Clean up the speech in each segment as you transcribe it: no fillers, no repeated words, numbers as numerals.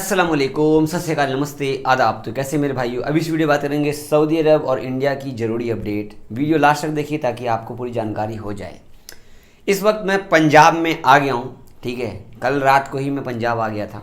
अस्सलाम वालेकुम, सत श्री अकाल, नमस्ते, आदाब। तो कैसे मेरे भाइयों, अभी इस वीडियो बात करेंगे सऊदी अरब और इंडिया की ज़रूरी अपडेट। वीडियो लास्ट तक देखिए ताकि आपको पूरी जानकारी हो जाए। इस वक्त मैं पंजाब में आ गया हूँ, ठीक है। कल रात को ही मैं पंजाब आ गया था,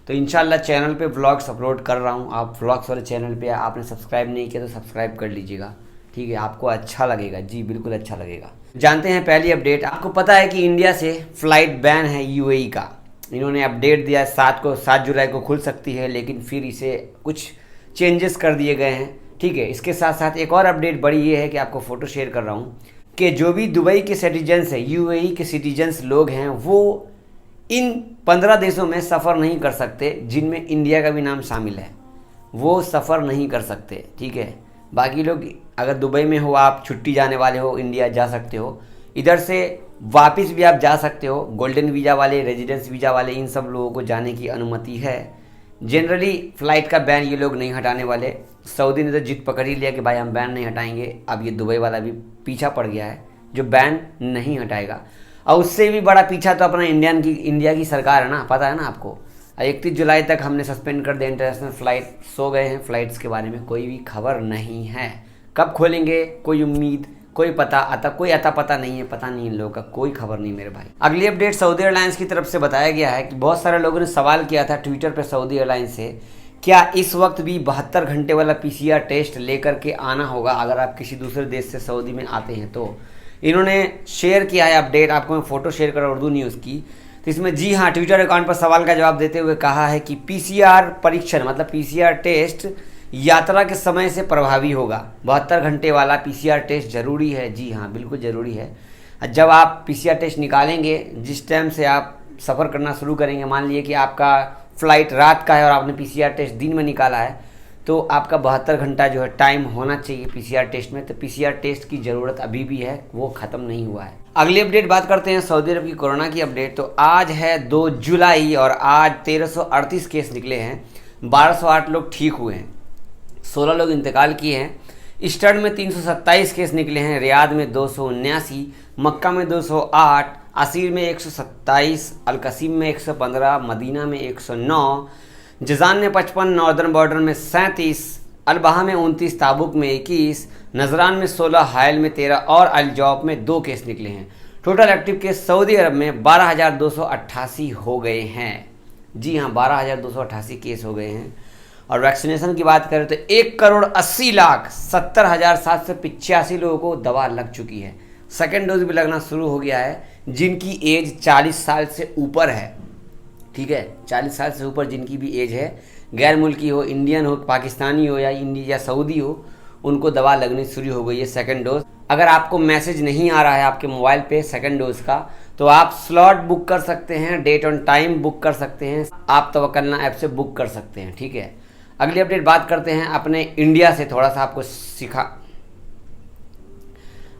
तो इंशाल्लाह चैनल पे व्लॉग्स अपलोड कर रहा हूँ। आप व्लॉग्स वाले चैनल पे आपने सब्सक्राइब नहीं किया तो सब्सक्राइब कर लीजिएगा, ठीक है। आपको अच्छा लगेगा, जी बिल्कुल अच्छा लगेगा। जानते हैं पहली अपडेट। आपको पता है कि इंडिया से फ़्लाइट बैन है यूएई का। इन्होंने अपडेट दिया 7 जुलाई को खुल सकती है, लेकिन फिर इसे कुछ चेंजेस कर दिए गए हैं, ठीक है। इसके साथ साथ एक और अपडेट बड़ी ये है कि आपको फ़ोटो शेयर कर रहा हूँ कि जो भी दुबई के सिटीजन्स हैं, यूएई के सिटीजन्स लोग हैं, वो इन 15 देशों में सफ़र नहीं कर सकते जिनमें इंडिया का भी नाम शामिल है। वो सफ़र नहीं कर सकते, ठीक है। बाकी लोग अगर दुबई में हो, आप छुट्टी जाने वाले हो, इंडिया जा सकते हो। इधर से वापस भी आप जा सकते हो। गोल्डन वीज़ा वाले, रेजिडेंस वीज़ा वाले, इन सब लोगों को जाने की अनुमति है। जनरली फ़्लाइट का बैन ये लोग नहीं हटाने वाले। सऊदी ने तो जिद पकड़ ही लिया कि भाई हम बैन नहीं हटाएंगे। अब ये दुबई वाला भी पीछा पड़ गया है, जो बैन नहीं हटाएगा। और उससे भी बड़ा पीछा तो अपना इंडिया की सरकार है ना, पता है ना आपको। 31 जुलाई तक हमने सस्पेंड कर दिया इंटरनेशनल फ़्लाइट। सो गए हैं फ़्लाइट्स के बारे में, कोई भी खबर नहीं है। कब खोलेंगे कोई उम्मीद, कोई अता पता नहीं है। पता नहीं इन लोगों का, कोई खबर नहीं मेरे भाई। अगली अपडेट सऊदी एयरलाइंस की तरफ से बताया गया है कि बहुत सारे लोगों ने सवाल किया था ट्विटर पे सऊदी एयरलाइंस से, क्या इस वक्त भी 72 घंटे वाला पीसीआर टेस्ट लेकर के आना होगा अगर आप किसी दूसरे देश से सऊदी में आते हैं। तो इन्होंने शेयर किया है अपडेट, आपको मैं फ़ोटो शेयर कर उर्दू न्यूज़ की। तो इसमें जी हाँ, ट्विटर अकाउंट पर सवाल का जवाब देते हुए कहा है कि पीसीआर परीक्षण मतलब पीसीआर टेस्ट यात्रा के समय से प्रभावी होगा। 72 घंटे वाला पीसीआर टेस्ट ज़रूरी है। जी हाँ, बिल्कुल ज़रूरी है। जब आप पीसीआर टेस्ट निकालेंगे, जिस टाइम से आप सफ़र करना शुरू करेंगे, मान लीजिए कि आपका फ़्लाइट रात का है और आपने पीसीआर टेस्ट दिन में निकाला है, तो आपका 72 घंटा जो है टाइम होना चाहिए पीसीआर टेस्ट में। तो पीसीआर टेस्ट की ज़रूरत अभी भी है, वो ख़त्म नहीं हुआ है। अगली अपडेट बात करते हैं सऊदी अरब की कोरोना की अपडेट। तो आज है 2 जुलाई और आज 1338 केस निकले हैं। 1208 लोग ठीक हुए हैं, 16 लोग इंतकाल किए हैं। ईस्टर्न में 327 केस निकले हैं, रियाद में 279, मक्का में 208, असीर में 127, अलकसीम में 115, मदीना में 109, जजान में 55, नॉर्दर्न बॉर्डर में 37, अलबहा में 29, ताबुक में 21, नजरान में 16, हायल में 13 और अलजौफ में 2 केस निकले हैं। टोटल एक्टिव केस सऊदी अरब में 12,288 हो गए हैं। जी हाँ, 12,288 केस हो गए हैं। और वैक्सीनेशन की बात करें तो 1,80,70,785 लोगों को दवा लग चुकी है। सेकेंड डोज भी लगना शुरू हो गया है जिनकी एज 40 साल से ऊपर है, ठीक है। 40 साल से ऊपर जिनकी भी एज है, गैर मुल्की हो, इंडियन हो, पाकिस्तानी हो या इंडिया या सऊदी हो, उनको दवा लगनी शुरू हो गई है सेकेंड डोज। अगर आपको मैसेज नहीं आ रहा है आपके मोबाइल पे सेकेंड डोज का, तो आप स्लॉट बुक कर सकते हैं, डेट ऑन टाइम बुक कर सकते हैं, आप तवक्कलना ऐप से बुक कर सकते हैं, ठीक है। अगली अपडेट बात करते हैं अपने इंडिया से, थोड़ा सा आपको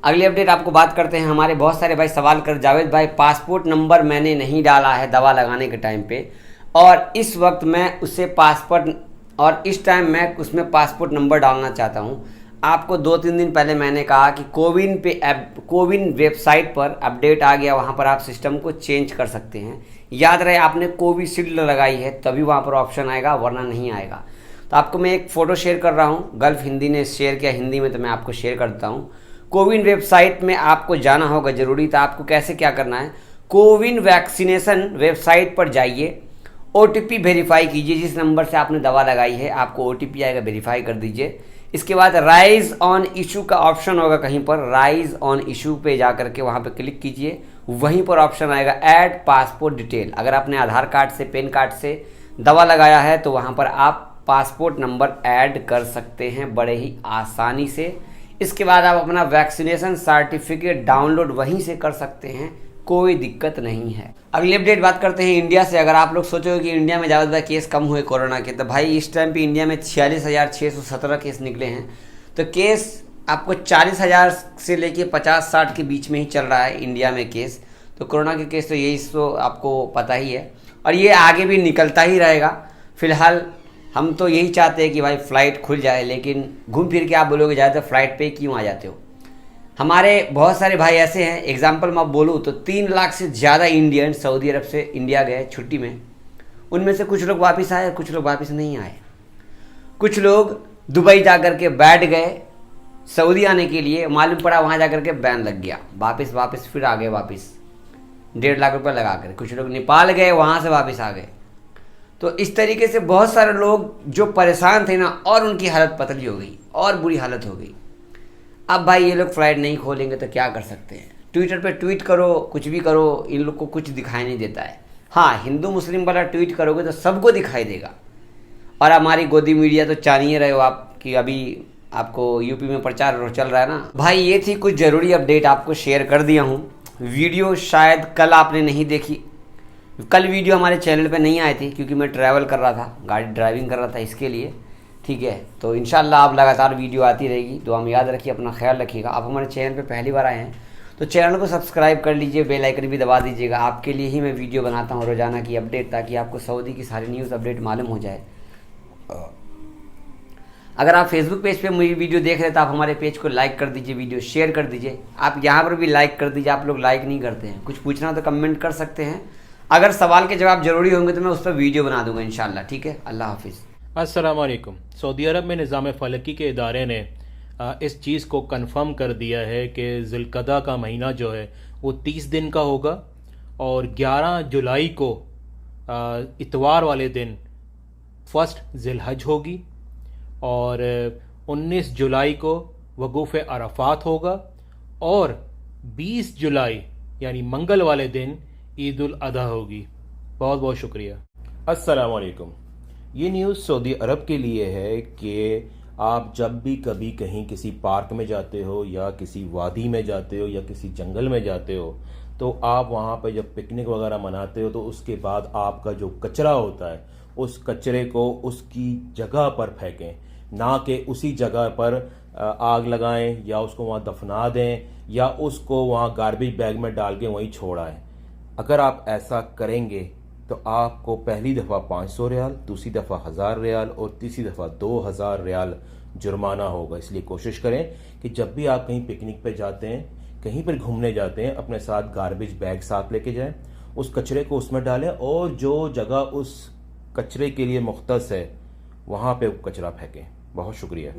अगली अपडेट आपको बात करते हैं। हमारे बहुत सारे भाई सवाल कर, जावेद भाई पासपोर्ट नंबर मैंने नहीं डाला है दवा लगाने के टाइम पे, और इस वक्त मैं उसे इस टाइम मैं उसमें पासपोर्ट नंबर डालना चाहता हूँ। आपको 2-3 दिन पहले मैंने कहा कि कोविन वेबसाइट पर अपडेट आ गया, वहाँ पर आप सिस्टम को चेंज कर सकते हैं। याद रहे आपने कोविशील्ड लगाई है तभी वहाँ पर ऑप्शन आएगा, वरना नहीं आएगा। तो आपको मैं एक फ़ोटो शेयर कर रहा हूँ, गल्फ हिंदी ने शेयर किया हिंदी में, तो मैं आपको शेयर करता हूँ। कोविन वेबसाइट में आपको जाना होगा ज़रूरी। तो आपको कैसे क्या करना है, कोविन वैक्सीनेशन वेबसाइट पर जाइए, ओटीपी वेरीफाई कीजिए। जिस नंबर से आपने दवा लगाई है आपको ओटीपी आएगा, वेरीफाई कर दीजिए। इसके बाद राइज ऑन इशू का ऑप्शन होगा कहीं पर, राइज ऑन इशू पे जा करके वहाँ पे क्लिक कीजिए। वहीं पर ऑप्शन आएगा ऐड पासपोर्ट डिटेल। अगर आपने आधार कार्ड से, पैन कार्ड से दवा लगाया है तो वहाँ पर आप पासपोर्ट नंबर ऐड कर सकते हैं बड़े ही आसानी से। इसके बाद आप अपना वैक्सीनेशन सर्टिफिकेट डाउनलोड वहीं से कर सकते हैं, कोई दिक्कत नहीं है। अगली अपडेट बात करते हैं इंडिया से। अगर आप लोग सोचोगे कि इंडिया में ज़्यादा केस कम हुए कोरोना के, तो भाई इस टाइम पे इंडिया में 46,617 केस निकले हैं। तो केस आपको 40,000 से लेके 50-60 के बीच में ही चल रहा है इंडिया में केस। तो कोरोना के केस तो यही तो आपको पता ही है, और ये आगे भी निकलता ही रहेगा। फिलहाल हम तो यही चाहते हैं कि भाई फ़्लाइट खुल जाए, लेकिन घूम फिर के आप बोलोगे ज़्यादा फ़्लाइट पे क्यों आ जाते हो। हमारे बहुत सारे भाई ऐसे हैं, एग्जांपल मैं बोलूँ तो 3 लाख से ज़्यादा इंडियन सऊदी अरब से इंडिया गए छुट्टी में। उनमें से कुछ लोग वापस आए, कुछ लोग वापस नहीं आए। कुछ लोग दुबई जा कर के बैठ गए सऊदी आने के लिए, मालूम पड़ा वहाँ जा कर के बैन लग गया, वापस फिर आ गए वापस 1.5 लाख रुपये लगा कर। कुछ लोग नेपाल गए, वहाँ से वापस आ गए। तो इस तरीके से बहुत सारे लोग जो परेशान थे ना, और उनकी हालत पतली हो गई और बुरी हालत हो गई। अब भाई ये लोग फ्लाइट नहीं खोलेंगे तो क्या कर सकते हैं। ट्विटर पे ट्वीट करो, कुछ भी करो, इन लोग को कुछ दिखाई नहीं देता है। हाँ, हिंदू मुस्लिम वाला ट्वीट करोगे तो सबको दिखाई देगा। और हमारी गोदी मीडिया तो जान ही रहे हो आप कि अभी आपको यूपी में प्रचार चल रहा है ना। भाई ये थी कुछ ज़रूरी अपडेट, आपको शेयर कर दिया हूँ। वीडियो शायद कल आपने नहीं देखी, कल वीडियो हमारे चैनल पे नहीं आए थे क्योंकि मैं ट्रैवल कर रहा था, गाड़ी ड्राइविंग कर रहा था इसके लिए, ठीक है। तो इंशाल्लाह आप लगातार वीडियो आती रहेगी। तो हम याद रखिए, अपना ख्याल रखिएगा। आप हमारे चैनल पे पहली बार आए हैं तो चैनल को सब्सक्राइब कर लीजिए, बेल आइकन भी दबा दीजिएगा। आपके लिए ही मैं वीडियो बनाता हूँ रोज़ाना की अपडेट, ताकि आपको सऊदी की सारी न्यूज़ अपडेट मालूम हो जाए। अगर आप फेसबुक पेज पे मेरी वीडियो देख रहे हैं तो आप हमारे पेज को लाइक कर दीजिए, वीडियो शेयर कर दीजिए। आप यहाँ पर भी लाइक कर दीजिए, आप लोग लाइक नहीं करते हैं। कुछ पूछना तो कमेंट कर सकते हैं, अगर सवाल के जवाब ज़रूरी होंगे तो मैं उस पर वीडियो बना दूंगा इंशाल्लाह, ठीक है। अल्लाह हाफिज़। अस्सलाम वालेकुम। सऊदी अरब में निज़ाम फ़लकी के इदारे ने इस चीज़ को कंफर्म कर दिया है कि ज़िलक़दा का महीना जो है वो 30 दिन का होगा और 11 जुलाई को इतवार वाले दिन फर्स्ट ज़िलहज होगी और 19 जुलाई को वक़ूफ़ अरफ़ात होगा और 20 जुलाई यानी मंगल वाले दिन ईद उल अधा होगी। बहुत बहुत शुक्रिया। अस्सलाम वालेकुम। ये न्यूज़ सऊदी अरब के लिए है कि आप जब भी कभी कहीं किसी पार्क में जाते हो या किसी वादी में जाते हो या किसी जंगल में जाते हो तो आप वहाँ पर जब पिकनिक वगैरह मनाते हो तो उसके बाद आपका जो कचरा होता है उस कचरे को उसकी जगह पर फेंकें, ना कि उसी जगह पर आग लगाएं या उसको वहाँ दफना दें या उसको वहाँ गार्बेज बैग में डाल के वहीं छोड़ आएं। अगर आप ऐसा करेंगे तो आपको पहली दफ़ा 500 रियाल, दूसरी दफ़ा 1000 रियाल और तीसरी दफ़ा 2000 रियाल जुर्माना होगा। इसलिए कोशिश करें कि जब भी आप कहीं पिकनिक पे जाते हैं, कहीं पर घूमने जाते हैं, अपने साथ गार्बेज बैग साथ लेके जाएं, उस कचरे को उसमें डालें और जो जगह उस कचरे के लिए मुख्तस है वहाँ पे कचरा फेंकें। बहुत शुक्रिया।